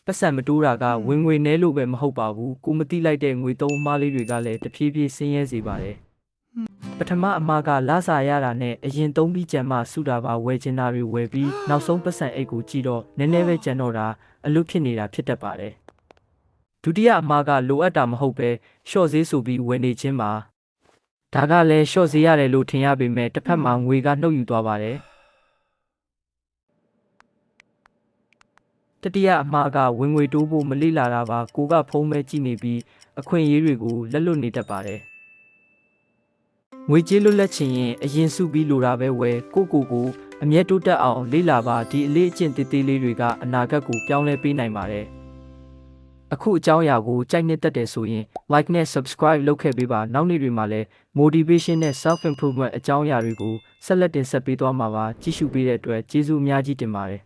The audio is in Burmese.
ပတ်စံမတိုးတာကဝင်ငွေနဲလို့ပဲမဟုတ်ပါဘူးကိုမတိလိုက်တဲ့ငွေသုံးအမားလေးတွေကလည်းတဖြည်းဖြည်းဆင်းရဲစေပါတယ်ပထမအမားကလစာရတာနဲ့အရင်သုံးပြီးကြံမှစုတာပါဝယ်ချင်တာတွေဝယ်ပြီးနောက်ဆုံးပတ်စံအိတ်ကိုကြည့်တော့နည်းနည်းပဲကြံတော့တာအလွတ်ဖြစ်နေတာဖြစ်တတ်ပါတယ်ဒုတိယအမားကလိုအပ်တာမဟုတ်ပဲရှော့ဈေးဆိုပြီးဝယ်နေခြင်းပါဒါကလည်းရှော့ဈေးရတယ်လို့ထင်ရပေမဲ့တစ်ဖက်မှာငွေကနှုတ်ယူသွားပါတယ်တတိယအမှားကဝင်ငွေတိုးဖို့မလိလာတာပါကိုကဖုံးမဲကြည့်နေပြီးအခွင့်အရေးတွေကိုလက်လွတ်နေတတ်ပါတယ်ငွေကြေးလွတ်လပ်ချင်ရင်အရင်စုပြီးလိုတာပဲဝယ်ကိုအမျက်တိုးတက်အောင်လေ့လာပါဒီအလေးအကျင့်သေးလေးတွေကအနာဂတ်ကိုပြောင်းလဲပေးနိုင်ပါတယ်အခုအကြောင်းအရာကိုကြိုက်နှစ်သက်တယ်ဆိုရင် like နဲ့ subscribe လုပ်ခဲ့ပေးပါနောက်နေ့တွေမှာလည်း motivation နဲ့ self improvement အကြောင်းအရာတွေကိုဆက်လက်တင်ဆက်ပေးသွားမှာပါကြည့်ရှုပေးတဲ့အတွက်ကျေးဇူးအများကြီးတင်ပါတယ်